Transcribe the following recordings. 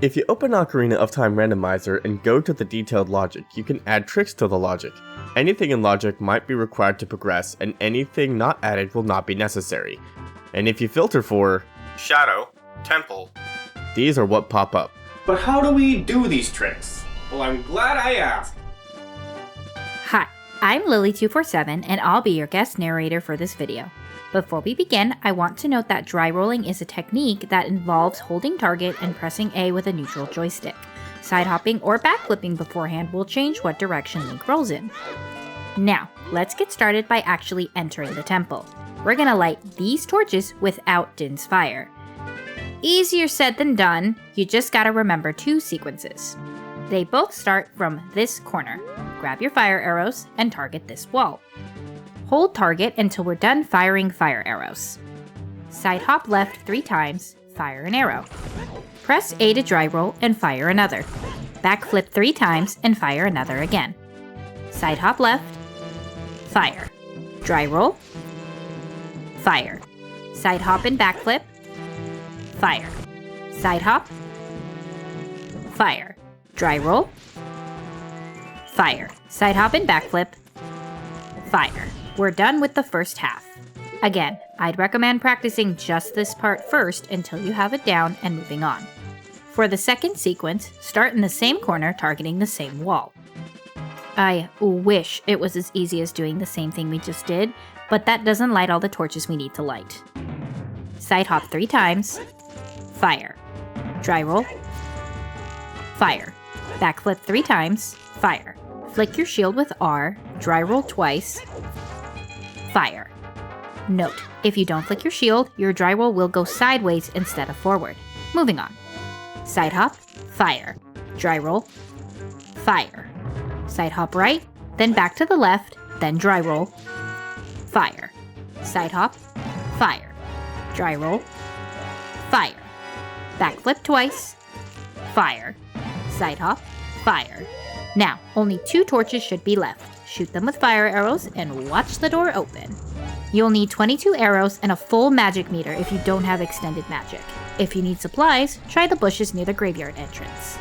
If you open Ocarina of Time randomizer and go to the detailed logic, you can add tricks to the logic. Anything in logic might be required to progress, and anything not added will not be necessary. And if you filter for Shadow Temple, these are what pop up. But how do we do these tricks? Well, I'm glad I asked. Hi, I'm Lily247 and I'll be your guest narrator for this video. Before we begin, I want to note that dry rolling is a technique that involves holding target and pressing A with a neutral joystick. Side hopping or backflipping beforehand will change what direction Link rolls in. Now, let's get started by actually entering the temple. We're gonna light these torches without Din's fire. Easier said than done, you just gotta remember two sequences. They both start from this corner. Grab your fire arrows and target this wall. Hold target until we're done firing fire arrows. Side hop left 3 times, fire an arrow. Press A to dry roll and fire another. Backflip 3 times and fire another again. Side hop left, fire. Dry roll, fire. Side hop and backflip, fire. Side hop, fire. Dry roll, fire. Side hop and backflip, fire. We're done with the first half. Again, I'd recommend practicing just this part first until you have it down and moving on. For the second sequence, start in the same corner targeting the same wall. I wish it was as easy as doing the same thing we just did, but that doesn't light all the torches we need to light. Side hop 3 times, fire. Dry roll, fire. Backflip 3 times, fire. Flick your shield with R, dry roll twice, fire. Note, if you don't flick your shield, your dry roll will go sideways instead of forward. Moving on. Side hop, fire. Dry roll, fire. Side hop right, then back to the left, then dry roll, fire. Side hop, fire. Dry roll, fire. Backflip twice, fire. Side hop, fire. Now, only 2 torches should be left. Shoot them with fire arrows and watch the door open. You'll need 22 arrows and a full magic meter if you don't have extended magic. If you need supplies, try the bushes near the graveyard entrance.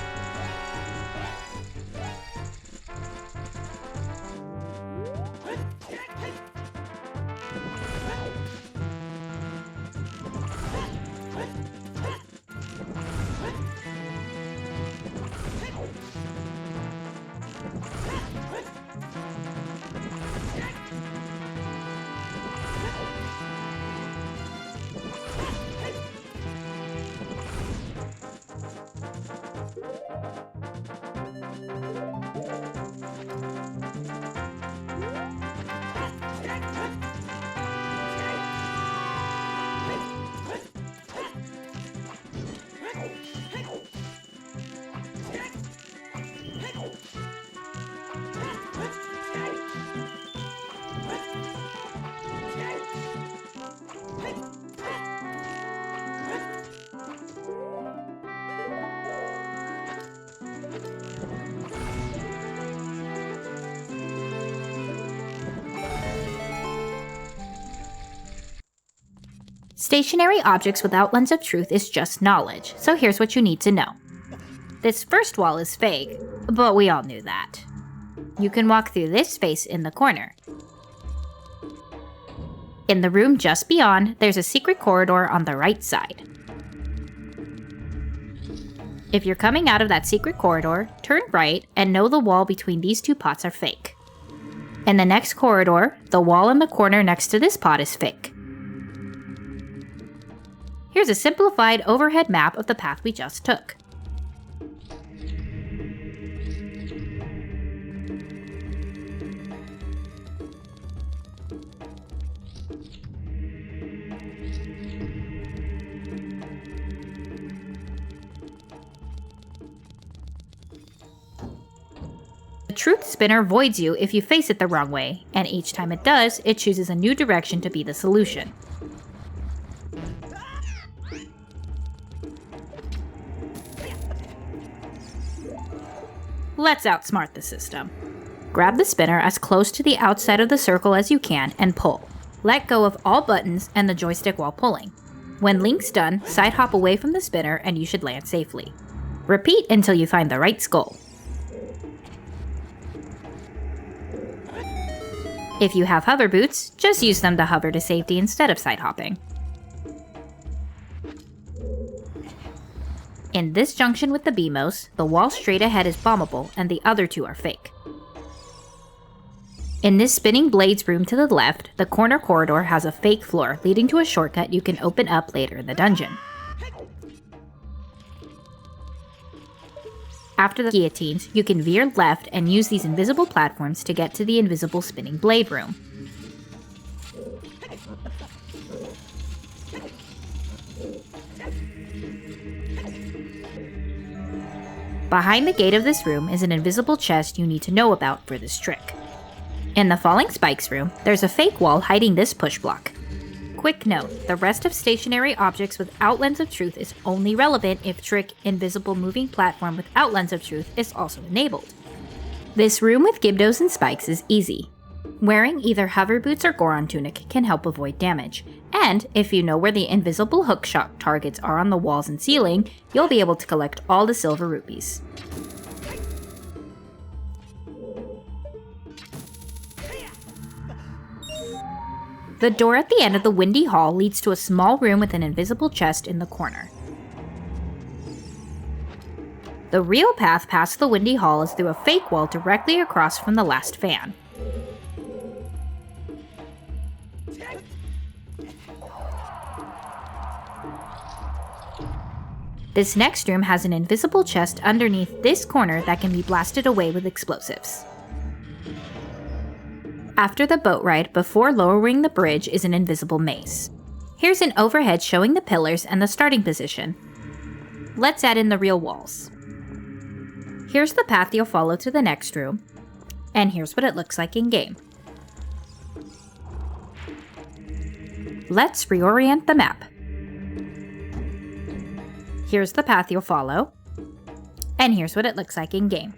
Stationary objects without lens of truth is just knowledge, so here's what you need to know. This first wall is fake, but we all knew that. You can walk through this space in the corner. In the room just beyond, there's a secret corridor on the right side. If you're coming out of that secret corridor, turn right and know the wall between these 2 pots are fake. In the next corridor, the wall in the corner next to this pot is fake. Here's a simplified overhead map of the path we just took. The truth spinner voids you if you face it the wrong way, and each time it does, it chooses a new direction to be the solution. Let's outsmart the system. Grab the spinner as close to the outside of the circle as you can and pull. Let go of all buttons and the joystick while pulling. When Link's done, side hop away from the spinner and you should land safely. Repeat until you find the right skull. If you have hover boots, just use them to hover to safety instead of side hopping. In this junction with the BMOS, the wall straight ahead is bombable and the other two are fake. In this spinning blades room to the left, the corner corridor has a fake floor leading to a shortcut you can open up later in the dungeon. After the guillotines, you can veer left and use these invisible platforms to get to the invisible spinning blade room. Behind the gate of this room is an invisible chest you need to know about for this trick. In the falling spikes room, there's a fake wall hiding this push block. Quick note, the rest of stationary objects without Lens of Truth is only relevant if trick invisible moving platform without Lens of Truth is also enabled. This room with Gibdos and spikes is easy. Wearing either hover boots or Goron tunic can help avoid damage, and if you know where the invisible hookshot targets are on the walls and ceiling, you'll be able to collect all the silver rupees. The door at the end of the windy hall leads to a small room with an invisible chest in the corner. The real path past the windy hall is through a fake wall directly across from the last fan. This next room has an invisible chest underneath this corner that can be blasted away with explosives. After the boat ride, before lowering the bridge, is an invisible maze. Here's an overhead showing the pillars and the starting position. Let's add in the real walls. Here's the path you'll follow to the next room, and here's what it looks like in-game. Let's reorient the map. Here's the path you'll follow, and here's what it looks like in-game.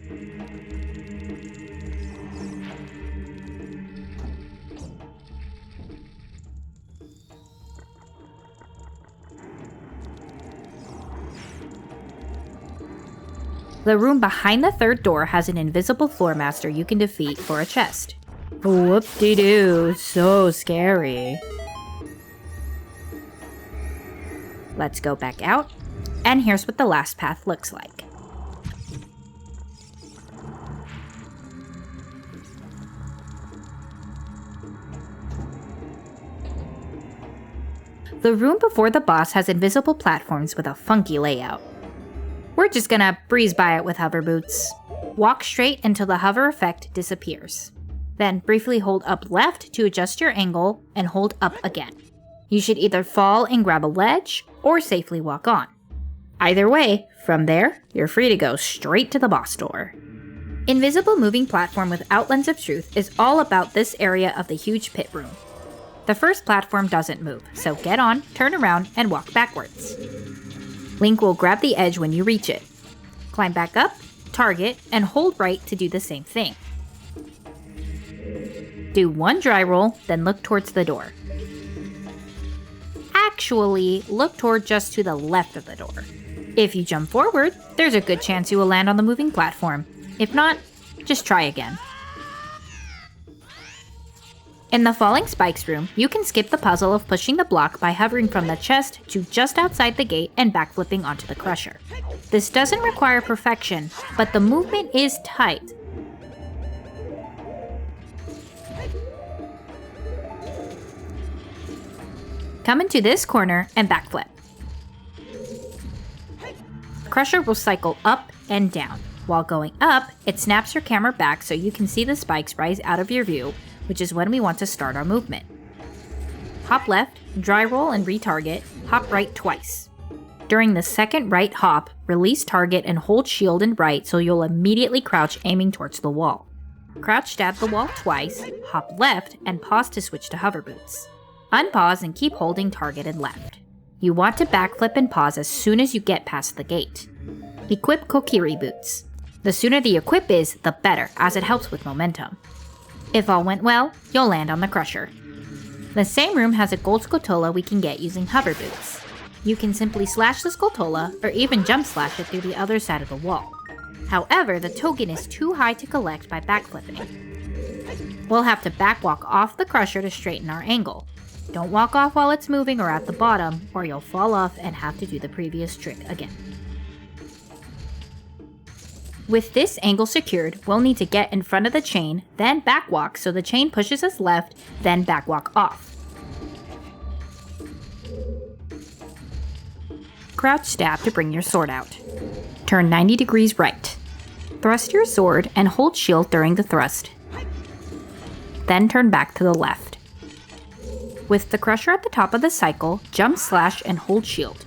The room behind the third door has an invisible floor master you can defeat for a chest. Whoop-de-doo, so scary. Let's go back out, and here's what the last path looks like. The room before the boss has invisible platforms with a funky layout. We're just gonna breeze by it with hover boots. Walk straight until the hover effect disappears. Then briefly hold up left to adjust your angle and hold up again. You should either fall and grab a ledge or safely walk on. Either way, from there, you're free to go straight to the boss door. Invisible moving platform without Lens of Truth is all about this area of the huge pit room. The first platform doesn't move, so get on, turn around, and walk backwards. Link will grab the edge when you reach it. Climb back up, target, and hold right to do the same thing. Do one dry roll, then look towards the door. Actually, look toward just to the left of the door. If you jump forward, there's a good chance you will land on the moving platform. If not, just try again. In the falling spikes room, you can skip the puzzle of pushing the block by hovering from the chest to just outside the gate and backflipping onto the crusher. This doesn't require perfection, but the movement is tight. Come into this corner and backflip. Crusher will cycle up and down. While going up, it snaps your camera back so you can see the spikes rise out of your view, which is when we want to start our movement. Hop left, dry roll and retarget, hop right twice. During the second right hop, release target and hold shield and right so you'll immediately crouch aiming towards the wall. Crouch stab the wall twice, hop left, and pause to switch to hover boots. Unpause and keep holding target and left. You want to backflip and pause as soon as you get past the gate. Equip Kokiri boots. The sooner the equip is, the better, as it helps with momentum. If all went well, you'll land on the crusher. The same room has a gold scotola we can get using hover boots. You can simply slash the Skulltula or even jump slash it through the other side of the wall. However, the token is too high to collect by backflipping. We'll have to backwalk off the crusher to straighten our angle. Don't walk off while it's moving or at the bottom, or you'll fall off and have to do the previous trick again. With this angle secured, we'll need to get in front of the chain, then backwalk so the chain pushes us left, then backwalk off. Crouch stab to bring your sword out. Turn 90 degrees right. Thrust your sword and hold shield during the thrust. Then turn back to the left. With the crusher at the top of the cycle, jump slash and hold shield.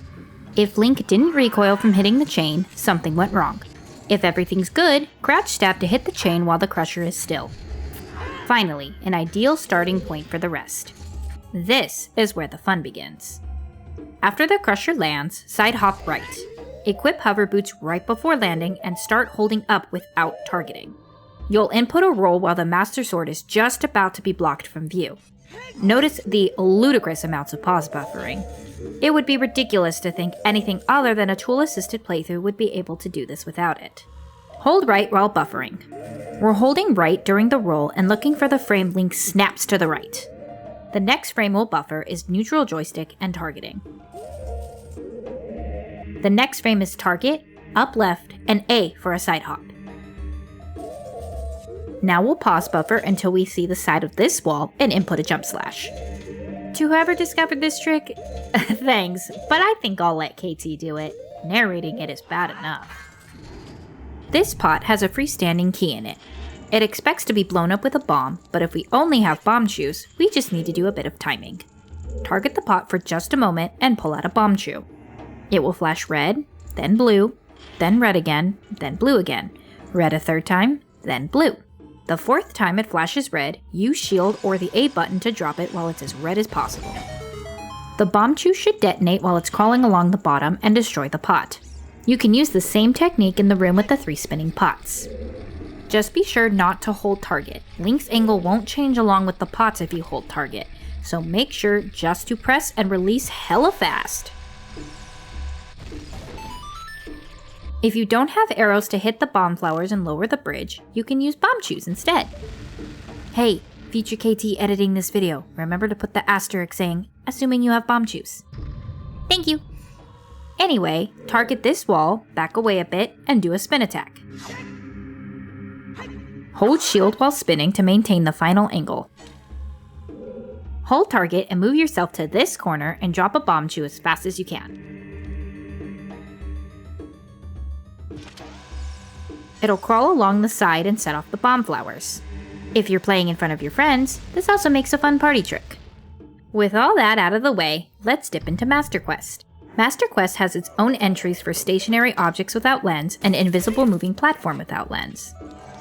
If Link didn't recoil from hitting the chain, something went wrong. If everything's good, crouch stab to hit the chain while the crusher is still. Finally, an ideal starting point for the rest. This is where the fun begins. After the crusher lands, side hop right. Equip hover boots right before landing and start holding up without targeting. You'll input a roll while the Master Sword is just about to be blocked from view. Notice the ludicrous amounts of pause buffering. It would be ridiculous to think anything other than a tool-assisted playthrough would be able to do this without it. Hold right while buffering. We're holding right during the roll and looking for the frame Link snaps to the right. The next frame we'll buffer is neutral joystick and targeting. The next frame is target, up left, and A for a side hop. Now we'll pause buffer until we see the side of this wall and input a jump slash. To whoever discovered this trick, thanks, but I think I'll let KT do it. Narrating it is bad enough. This pot has a freestanding key in it. It expects to be blown up with a bomb, but if we only have Bombchus, we just need to do a bit of timing. Target the pot for just a moment and pull out a Bombchu. It will flash red, then blue, then red again, then blue again. Red a third time, then blue. The fourth time it flashes red, use shield or the A button to drop it while it's as red as possible. The Bombchu should detonate while it's crawling along the bottom and destroy the pot. You can use the same technique in the room with the 3 spinning pots. Just be sure not to hold target. Link's angle won't change along with the pots if you hold target, so make sure just to press and release hella fast. If you don't have arrows to hit the bomb flowers and lower the bridge, you can use Bombchus instead. Hey, future KT editing this video, remember to put the asterisk saying, assuming you have Bombchus. Thank you! Anyway, target this wall, back away a bit, and do a spin attack. Hold shield while spinning to maintain the final angle. Hold target and move yourself to this corner and drop a Bombchu as fast as you can. It'll crawl along the side and set off the bomb flowers. If you're playing in front of your friends, this also makes a fun party trick. With all that out of the way, let's dip into Master Quest. Master Quest has its own entries for stationary objects without lens and invisible moving platform without lens.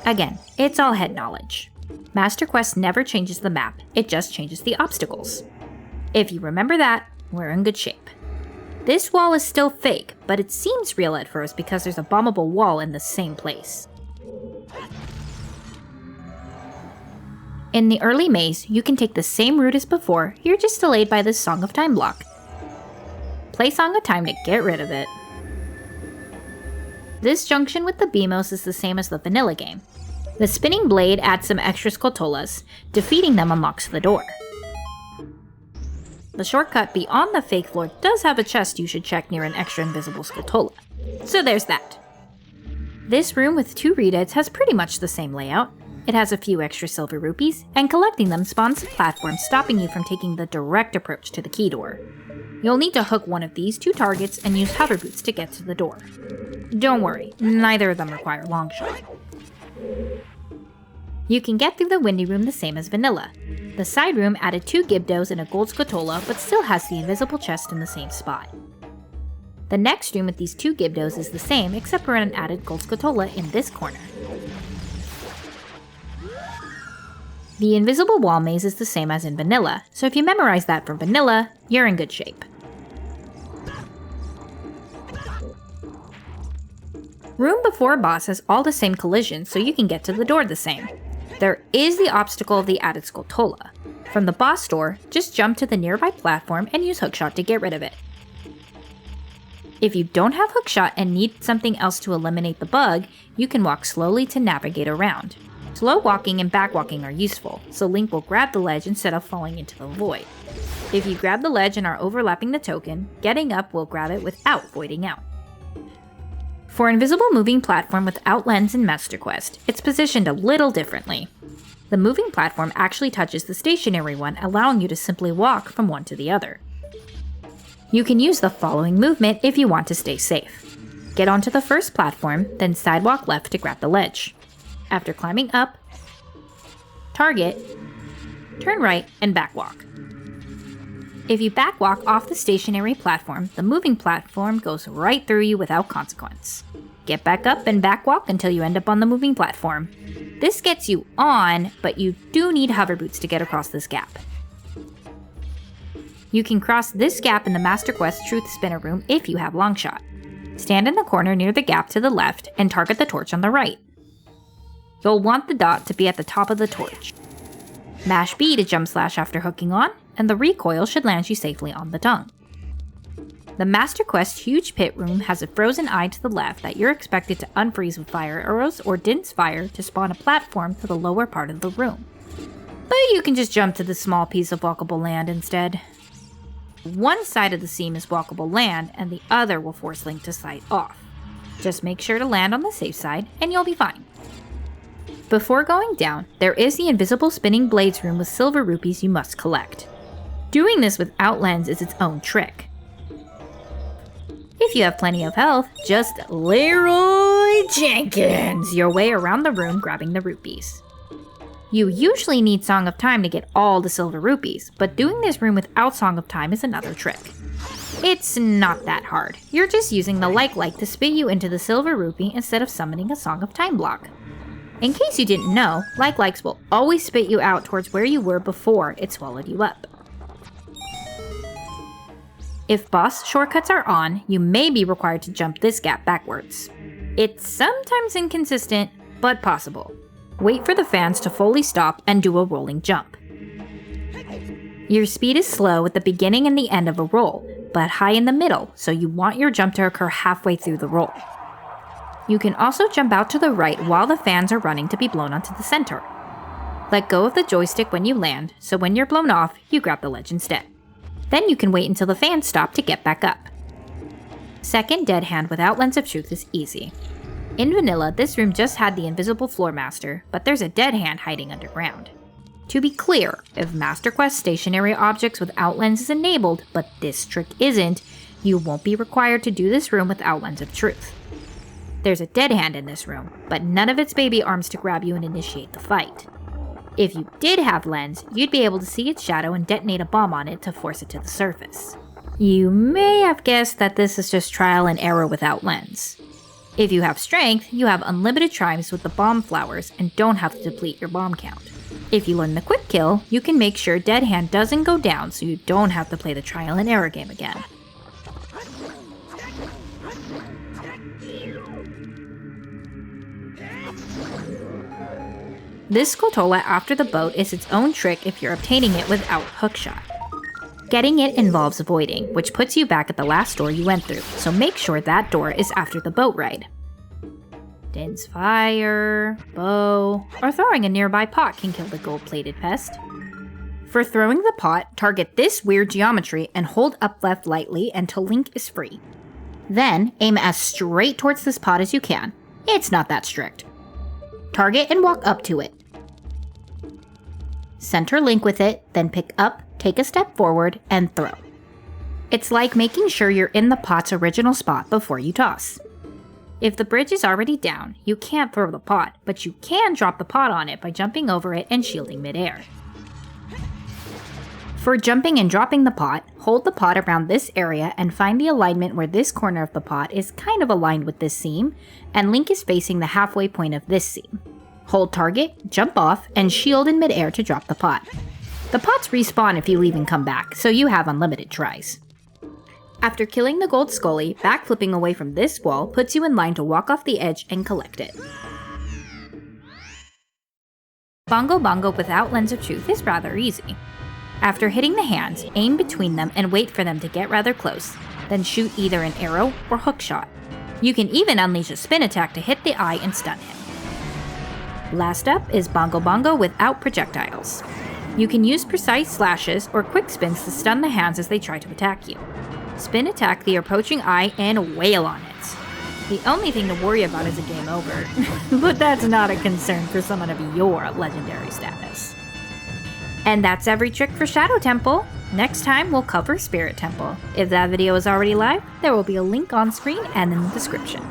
Again, it's all head knowledge. Master Quest never changes the map, it just changes the obstacles. If you remember that, we're in good shape. This wall is still fake, but it seems real at first because there's a bombable wall in the same place. In the early maze, you can take the same route as before, you're just delayed by this Song of Time block. Play Song of Time to get rid of it. This junction with the Beamos is the same as the vanilla game. The spinning blade adds some extra Skulltulas. Defeating them unlocks the door. The shortcut beyond the fake floor does have a chest you should check near an extra invisible Skulltula. So there's that. This room with 2 redeads has pretty much the same layout. It has a few extra silver rupees, and collecting them spawns a platform stopping you from taking the direct approach to the key door. You'll need to hook one of these 2 targets and use hover boots to get to the door. Don't worry, neither of them require Longshot. You can get through the windy room the same as vanilla. The side room added 2 Gibdos and a gold Skulltula, but still has the invisible chest in the same spot. The next room with these 2 Gibdos is the same, except for an added gold Skulltula in this corner. The invisible wall maze is the same as in vanilla, so if you memorize that from vanilla, you're in good shape. Room before boss has all the same collisions, so you can get to the door the same. There is the obstacle of the added Skulltula. From the boss door, just jump to the nearby platform and use Hookshot to get rid of it. If you don't have Hookshot and need something else to eliminate the bug, you can walk slowly to navigate around. Slow walking and back walking are useful, so Link will grab the ledge instead of falling into the void. If you grab the ledge and are overlapping the token, getting up will grab it without voiding out. For invisible moving platform without lens in Master Quest, it's positioned a little differently. The moving platform actually touches the stationary one, allowing you to simply walk from one to the other. You can use the following movement if you want to stay safe. Get onto the first platform, then sidewalk left to grab the ledge. After climbing up, target, turn right, and backwalk. If you backwalk off the stationary platform, the moving platform goes right through you without consequence. Get back up and backwalk until you end up on the moving platform. This gets you on, but you do need hover boots to get across this gap. You can cross this gap in the Master Quest Truth Spinner Room if you have Longshot. Stand in the corner near the gap to the left and target the torch on the right. You'll want the dot to be at the top of the torch. Mash B to jump slash after hooking on, and the recoil should land you safely on the tongue. The Master Quest Huge Pit Room has a frozen eye to the left that you're expected to unfreeze with fire arrows or Din's Fire to spawn a platform to the lower part of the room. But you can just jump to the small piece of walkable land instead. One side of the seam is walkable land, and the other will force Link to slide off. Just make sure to land on the safe side, and you'll be fine. Before going down, there is the invisible spinning blades room with silver rupees you must collect. Doing this without lens is its own trick. If you have plenty of health, just Leroy Jenkins your way around the room grabbing the rupees. You usually need Song of Time to get all the silver rupees, but doing this room without Song of Time is another trick. It's not that hard. You're just using the like to spit you into the silver rupee instead of summoning a Song of Time block. In case you didn't know, likes will always spit you out towards where you were before it swallowed you up. If boss shortcuts are on, you may be required to jump this gap backwards. It's sometimes inconsistent, but possible. Wait for the fans to fully stop and do a rolling jump. Your speed is slow at the beginning and the end of a roll, but high in the middle, so you want your jump to occur halfway through the roll. You can also jump out to the right while the fans are running to be blown onto the center. Let go of the joystick when you land, so when you're blown off, you grab the ledge instead. Then you can wait until the fans stop to get back up. Second dead hand without Lens of Truth is easy. In vanilla, this room just had the invisible floor master, but there's a dead hand hiding underground. To be clear, if Master Quest stationary objects without lens is enabled, but this trick isn't, you won't be required to do this room without Lens of Truth. There's a dead hand in this room, but none of its baby arms to grab you and initiate the fight. If you did have lens, you'd be able to see its shadow and detonate a bomb on it to force it to the surface. You may have guessed that this is just trial and error without lens. If you have strength, you have unlimited tries with the bomb flowers and don't have to deplete your bomb count. If you learn the quick kill, you can make sure dead hand doesn't go down so you don't have to play the trial and error game again. This Skotola after the boat is its own trick if you're obtaining it without Hookshot. Getting it involves avoiding, which puts you back at the last door you went through, so make sure that door is after the boat ride. Din's Fire, bow, or throwing a nearby pot can kill the gold-plated pest. For throwing the pot, target this weird geometry and hold up left lightly until Link is free. Then, aim as straight towards this pot as you can. It's not that strict. Target and walk up to it. Center Link with it, then pick up, take a step forward, and throw. It's like making sure you're in the pot's original spot before you toss. If the bridge is already down, you can't throw the pot, but you can drop the pot on it by jumping over it and shielding midair. For jumping and dropping the pot, hold the pot around this area and find the alignment where this corner of the pot is kind of aligned with this seam, and Link is facing the halfway point of this seam. Hold target, jump off, and shield in midair to drop the pot. The pots respawn if you leave and come back, so you have unlimited tries. After killing the gold Scully, backflipping away from this wall puts you in line to walk off the edge and collect it. Bongo Bongo without Lens of Truth is rather easy. After hitting the hands, aim between them and wait for them to get rather close. then shoot either an arrow or hookshot. You can even unleash a spin attack to hit the eye and stun him. Last up is Bongo Bongo without projectiles. You can use precise slashes or quick spins to stun the hands as they try to attack you. Spin attack the approaching eye and wail on it. The only thing to worry about is a game over, but that's not a concern for someone of your legendary status. And that's every trick for Shadow Temple. Next time we'll cover Spirit Temple. If that video is already live, there will be a link on screen and in the description.